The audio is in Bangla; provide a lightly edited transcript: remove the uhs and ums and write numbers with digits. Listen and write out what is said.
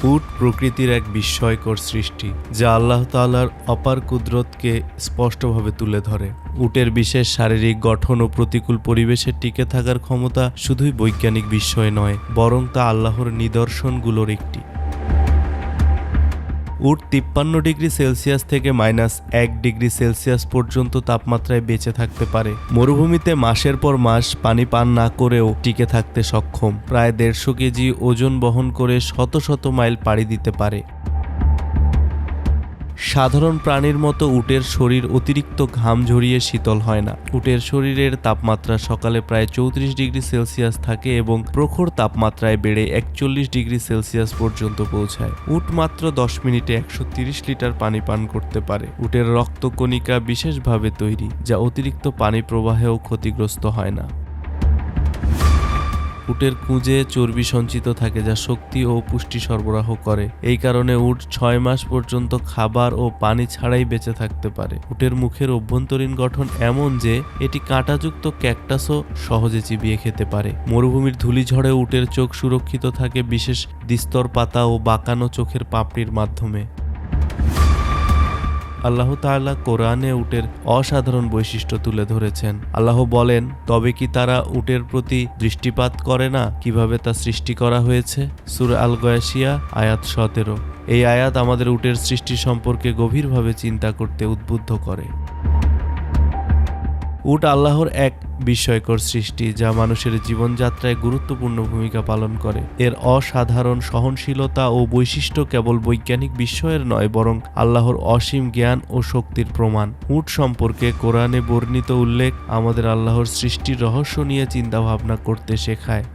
উট প্রকৃতির এক বিস্ময়কর সৃষ্টি, যা আল্লাহ তাআলার অপার কুদরতকে স্পষ্টভাবে তুলে ধরে। উটের বিশেষ শারীরিক গঠন ও প্রতিকূল পরিবেশে টিকে থাকার ক্ষমতা শুধুই বৈজ্ঞানিক বিস্ময় নয়, বরং তা আল্লাহর নিদর্শনগুলোর একটি। উট 53 ডিগ্রি সেলসিয়াস থেকে -1 ডিগ্রি সেলসিয়াস পর্যন্ত তাপমাত্রায় বেঁচে থাকতে পারে। মরুভূমিতে মাসের পর মাস পানি পান না করেও টিকে থাকতে সক্ষম। প্রায় 150 কেজি ওজন বহন করে শত শত মাইল পাড়ি দিতে পারে। সাধারণ প্রাণীর মতো উটের শরীর অতিরিক্ত ঘাম ঝরিয়ে শীতল হয় না। উটের শরীরের তাপমাত্রা সকালে প্রায় 34 ডিগ্রি সেলসিয়াস থাকে এবং প্রখর তাপমাত্রায় বেড়ে 41 ডিগ্রি সেলসিয়াস পর্যন্ত পৌঁছায়। উট মাত্র 10 মিনিটে 130 লিটার পানি পান করতে পারে। উটের রক্তকণিকা বিশেষভাবে তৈরি, যা অতিরিক্ত পানি প্রবাহেও ক্ষতিগ্রস্ত হয় না। উটের কুঁজে চর্বি সঞ্চিত থাকে, যা শক্তি ও পুষ্টি সরবরাহ করে। এই কারণে উট 6 মাস পর্যন্ত খাবার ও পানি ছাড়াই বেঁচে থাকতে পারে। উটের মুখের অভ্যন্তরীণ গঠন এমন যে এটি কাঁটাযুক্ত ক্যাকটাসও সহজে চিবিয়ে খেতে পারে। মরুভূমির ধূলিঝড়ে উটের চোখ সুরক্ষিত থাকে বিশেষ দ্বিস্তর পাতা ও বাঁকানো চোখের পাপড়ির মাধ্যমে। আল্লাহ তাআলা কোরআনে উটের অসাধারণ বৈশিষ্ট্য তুলে ধরেছেন। আল্লাহ বলেন, তবে কি তারা উটের প্রতি দৃষ্টিপাত করে না, কিভাবে তা সৃষ্টি করা হয়েছে? সূরা আল গাশিয়া আয়াত 17। এই আয়াত আমাদের উটের সৃষ্টি সম্পর্কে গভীরভাবে চিন্তা করতে উদ্বুদ্ধ করে। উট আল্লাহর এক বিস্ময়কর সৃষ্টি, যা মানুষের জীবনযাত্রায় গুরুত্বপূর্ণ ভূমিকা পালন করে। এর অসাধারণ সহনশীলতা ও বৈশিষ্ট্য কেবল বৈজ্ঞানিক বিস্ময়ের নয়, বরং আল্লাহর অসীম জ্ঞান ও শক্তির প্রমাণ। উট সম্পর্কে কোরআনে বর্ণিত উল্লেখ আমাদের আল্লাহর সৃষ্টির রহস্য নিয়ে চিন্তাভাবনা করতে শেখায়।